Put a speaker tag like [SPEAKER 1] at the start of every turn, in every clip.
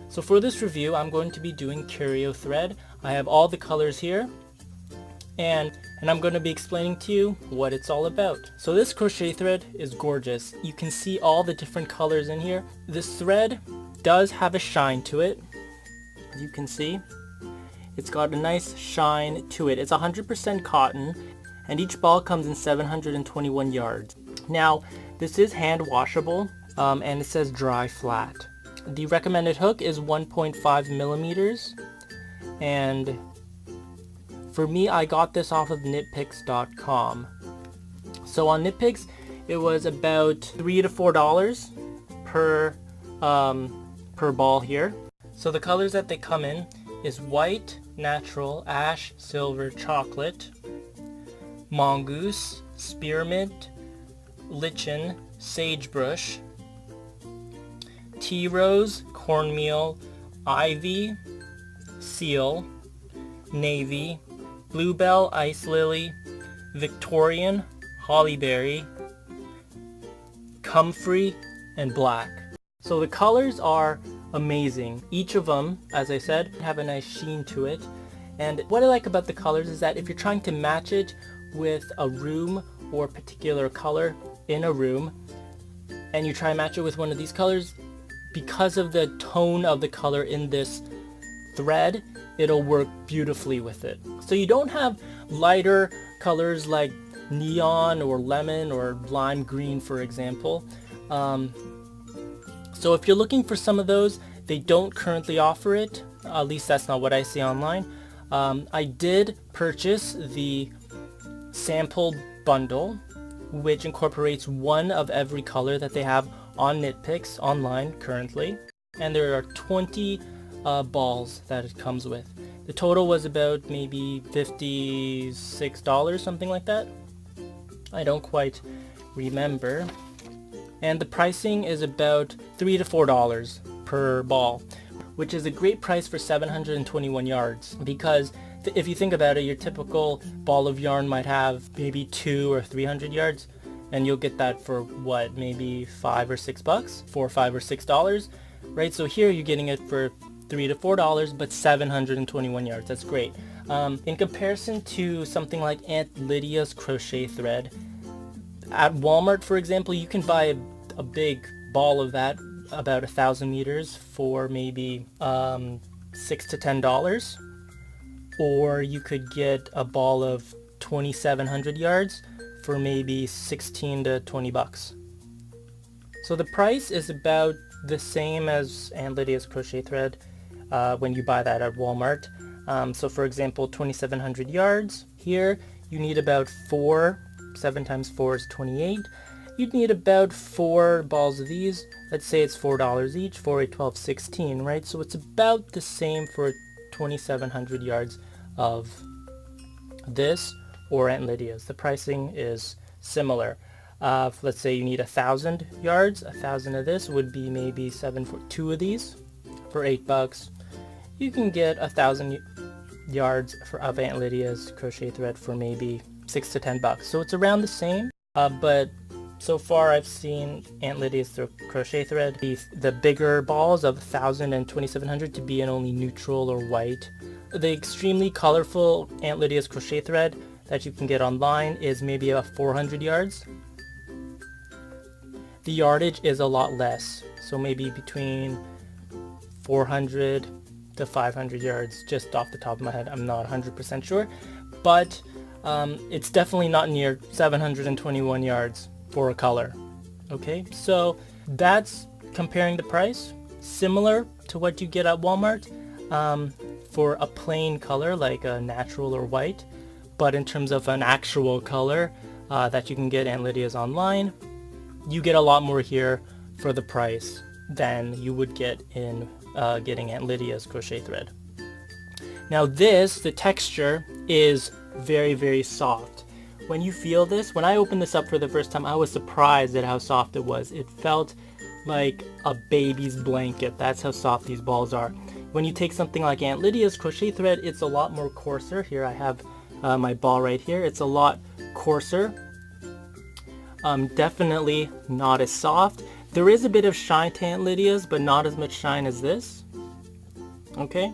[SPEAKER 1] So for this review, I'm going to be doing Curio thread. I have all the colors here, and I'm going to be explaining to you what it's all about. So this crochet thread is gorgeous. You can see all the different colors in here. This thread does have a shine to it. As you can see, it's got a nice shine to it. It's 100% cotton, and each ball comes in 721 yards. Now, this is hand washable, and it says dry flat. The recommended hook is 1.5 millimeters, and for me, I got this off of knitpicks.com. So on knitpicks, it was about $3 to $4 per ball here. So the colors that they come in is white, natural, ash, silver, chocolate, mongoose, spearmint, lichen, sagebrush, tea rose, cornmeal, ivy, seal, navy, bluebell, ice lily, Victorian, hollyberry, comfrey, and black. So the colors are amazing. Each of them, as I said, have a nice sheen to it. And what I like about the colors is that if you're trying to match it with a room or a particular color in a room, and you try and match it with one of these colors, because of the tone of the color in this thread, it'll work beautifully with it. So you don't have lighter colors like neon or lemon or lime green, for example. So if you're looking for some of those, they don't currently offer it. At least that's not what I see online. I did purchase the sample bundle, which incorporates one of every color that they have on KnitPicks online currently. And there are 20 balls that it comes with. The total was about maybe $56, something like that. I don't quite remember. And the pricing is about $3 to $4 per ball, which is a great price for 721 yards, because if you think about it, your typical ball of yarn might have maybe 200 or 300 yards, and you'll get that for what, maybe $5 or $6, $4, $5 or $6, right? So here you're getting it for $3 to $4, but 721 yards. That's great. In comparison to something like Aunt Lydia's crochet thread, at Walmart, for example, you can buy a big ball of that, about 1,000 meters, for maybe $6 to $10, or you could get a ball of 2,700 yards for maybe 16 to 20 bucks. So the price is about the same as Aunt Lydia's crochet thread when you buy that at Walmart. So for example, 2,700 yards here, you need about 7 times 4 is 28. You'd need about 4 balls of these. Let's say it's $4 each, 4, 8, 12, 16, right? So it's about the same for 2,700 yards of this or Aunt Lydia's. The pricing is similar. Let's say you need 1,000 yards. 1,000 of this would be maybe 7 for 2 of these for $8. You can get 1,000 yards of Aunt Lydia's crochet thread for maybe $6 to $10. So it's around the same, but so far I've seen Aunt Lydia's crochet thread, the bigger balls of 1,000 and 2,700 to be in only neutral or white. The extremely colorful Aunt Lydia's crochet thread that you can get online is maybe about 400 yards. The yardage is a lot less, so maybe between 400 to 500 yards, just off the top of my head. I'm not 100% sure, but it's definitely not near 721 yards for a color. Okay, so that's comparing the price, similar to what you get at Walmart for a plain color like a natural or white, but in terms of an actual color that you can get Aunt Lydia's online, you get a lot more here for the price than you would get in getting Aunt Lydia's crochet thread. Now the texture is very, very soft. When you feel this, when I opened this up for the first time, I was surprised at how soft it was. It felt like a baby's blanket. That's how soft these balls are. When you take something like Aunt Lydia's crochet thread, it's a lot more coarser. Here I have my ball right here. It's a lot coarser. Definitely not as soft. There is a bit of shine to Aunt Lydia's, but not as much shine as this. Okay.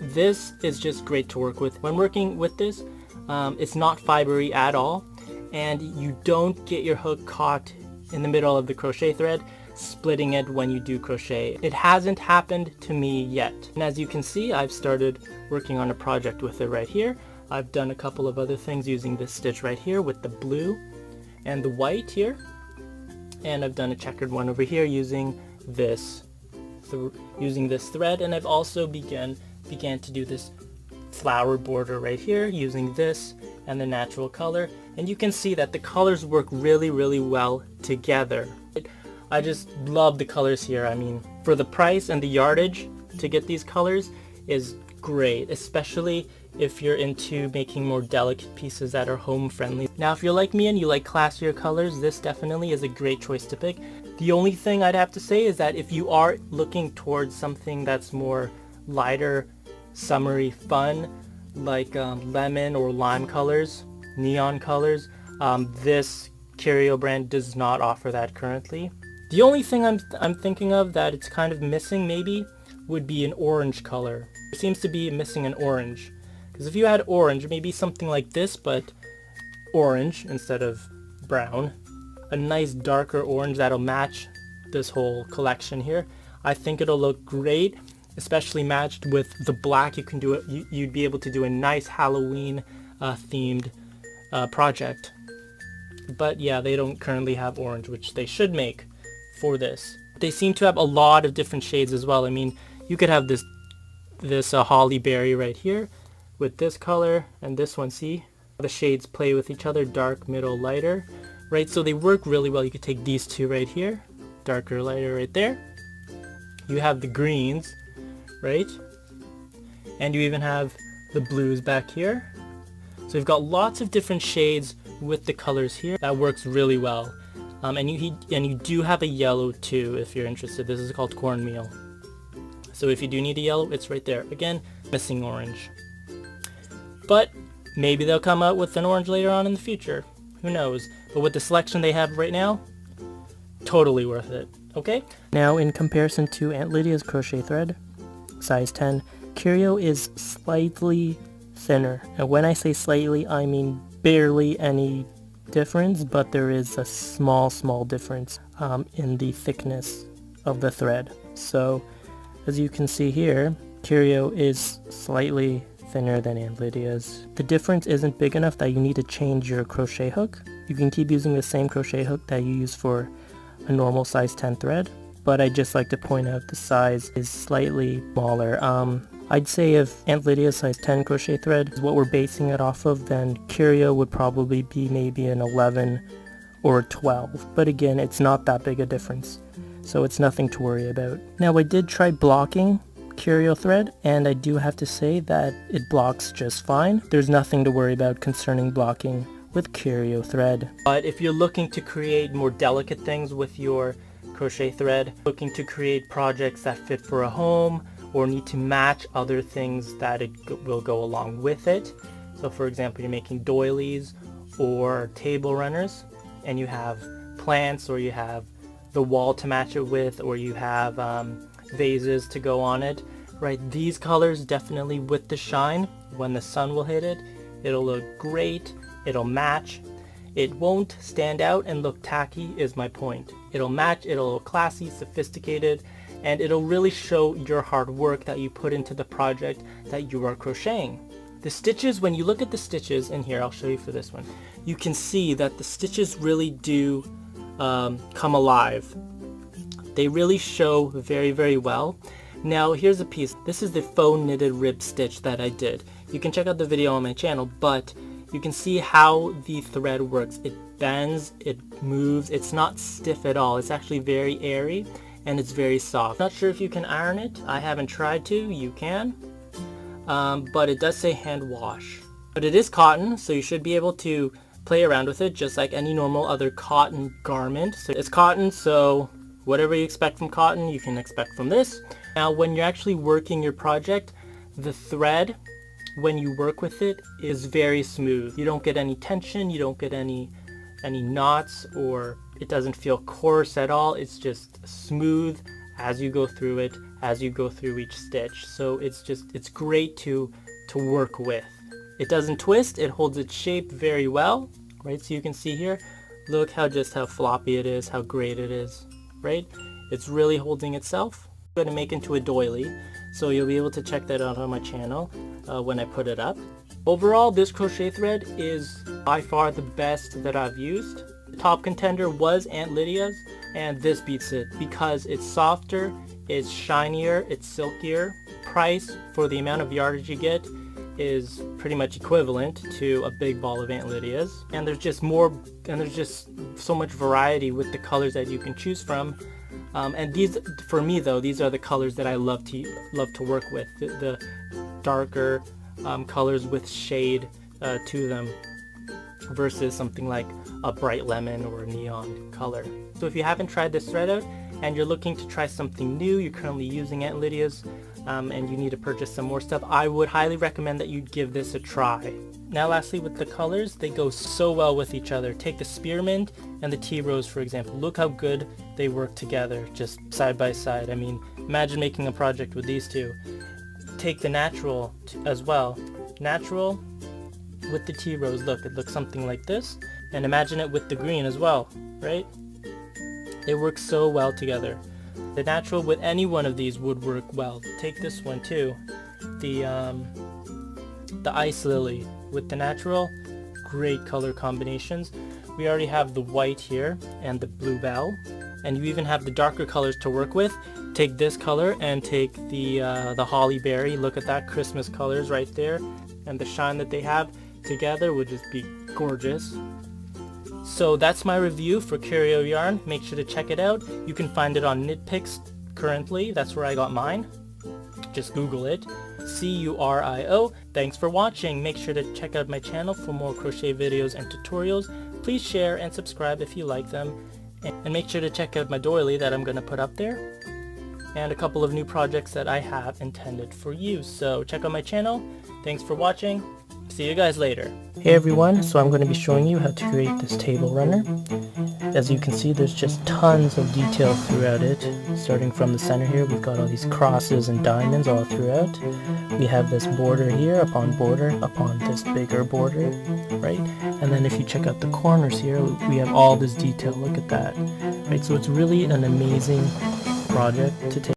[SPEAKER 1] This is just great to work with. When working with this, it's not fibery at all, and you don't get your hook caught in the middle of the crochet thread, splitting it when you do crochet. It hasn't happened to me yet. And as you can see, I've started working on a project with it right here. I've done a couple of other things using this stitch right here with the blue and the white here. And I've done a checkered one over here using this thread, and I've also began to do this flower border right here using this and the natural color, and you can see that the colors work really well together. I just love the colors here. I mean, for the price and the yardage to get these colors is great, especially if you're into making more delicate pieces that are home friendly. Now if you're like me and you like classier colors, this definitely is a great choice to pick. The only thing I'd have to say is that if you are looking towards something that's more lighter, summery fun, like lemon or lime colors, neon colors, this Curio brand does not offer that currently. The only thing I'm thinking of that it's kind of missing maybe would be an orange color. It seems to be missing an orange. Because if you had orange, maybe something like this, but orange instead of brown, a nice darker orange that'll match this whole collection here, I think it'll look great, especially matched with the black. You can do it. You'd be able to do a nice Halloween themed project. But yeah, they don't currently have orange, which they should make for this. They seem to have a lot of different shades as well. I mean, you could have this holly berry right here with this color and this one. See, the shades play with each other, dark, middle, lighter, right? So they work really well. You could take these two right here, darker, lighter right there. You have the greens, right? And you even have the blues back here. So you've got lots of different shades with the colors here. That works really well. And you do have a yellow too if you're interested. This is called cornmeal. So if you do need a yellow, it's right there. Again, missing orange. But maybe they'll come out with an orange later on in the future. Who knows? But with the selection they have right now, totally worth it. Okay? Now in comparison to Aunt Lydia's crochet thread, size 10, Curio is slightly thinner. And when I say slightly, I mean barely any difference, but there is a small difference in the thickness of the thread. So as you can see here, Curio is slightly thinner than Aunt Lydia's. The difference isn't big enough that you need to change your crochet hook. You can keep using the same crochet hook that you use for a normal size 10 thread, but I just like to point out the size is slightly smaller. I'd say if Aunt Lydia's size 10 crochet thread is what we're basing it off of, then Curio would probably be maybe an 11 or a 12. But again, it's not that big a difference, so it's nothing to worry about. Now I did try blocking Curio thread, and I do have to say that it blocks just fine. There's nothing to worry about concerning blocking with Curio thread. But if you're looking to create more delicate things with your crochet thread, looking to create projects that fit for a home, or need to match other things that will go along with it. So for example, you're making doilies or table runners, and you have plants, or you have the wall to match it with, or you have vases to go on it, right? These colors definitely with the shine, when the sun will hit it, it'll look great, it'll match. It won't stand out and look tacky is my point. It'll match, it'll look classy, sophisticated, and it'll really show your hard work that you put into the project that you are crocheting. The stitches, when you look at the stitches in here, I'll show you for this one, you can see that the stitches really do come alive. They really show very well. Now here's a piece. This is the faux knitted rib stitch that I did. You can check out the video on my channel, but you can see how the thread works. It bends, it moves, it's not stiff at all. It's actually very airy, and it's very soft. Not sure if you can iron it. I haven't tried to. You can. But it does say hand wash. But it is cotton, so you should be able to play around with it just like any normal other cotton garment. So it's cotton, so whatever you expect from cotton, you can expect from this. Now when you're actually working your project, the thread, when you work with it, is very smooth. You don't get any tension, you don't get any knots, or it doesn't feel coarse at all. It's just smooth as you go through it, as you go through each stitch. So it's great to work with. It doesn't twist, it holds its shape very well, right? So you can see here, look how floppy it is, how great it is, right? It's really holding itself. I'm going to make into a doily, so you'll be able to check that out on my channel when I put it up. Overall, this crochet thread is by far the best that I've used. The top contender was Aunt Lydia's, and this beats it because it's softer, it's shinier, it's silkier. Price for the amount of yardage you get is pretty much equivalent to a big ball of Aunt Lydia's, and there's just so much variety with the colors that you can choose from. And these, for me though, these are the colors that I love to work with, the darker colors with shade to them versus something like a bright lemon or a neon color. So if you haven't tried this thread out and you're looking to try something new, you're currently using Aunt Lydia's, and you need to purchase some more stuff, I would highly recommend that you give this a try. Now lastly, with the colors, they go so well with each other. Take the spearmint and the tea rose, for example. Look how good they work together, just side by side. I mean, imagine making a project with these two. Take the natural as well. Natural with the tea rose, look, it looks something like this. And imagine it with the green as well, right? They work so well together. The natural with any one of these would work well. Take this one too, the ice lily with the natural, great color combinations. We already have the white here and the bluebell, and you even have the darker colors to work with. Take this color and take the holly berry. Look at that, Christmas colors right there, and the shine that they have together would just be gorgeous. So that's my review for Curio yarn. Make sure to check it out. You can find it on KnitPicks currently. That's where I got mine. Just Google it. Curio. Thanks for watching. Make sure to check out my channel for more crochet videos and tutorials. Please share and subscribe if you like them. And make sure to check out my doily that I'm going to put up there. And a couple of new projects that I have intended for you. So check out my channel. Thanks for watching. See you guys later. Hey everyone, so I'm going to be showing you how to create this table runner. As you can see, there's just tons of detail throughout it. Starting from the center here, we've got all these crosses and diamonds all throughout. We have this border here upon this bigger border, right? And then if you check out the corners here, we have all this detail. Look at that, right? So it's really an amazing project to take.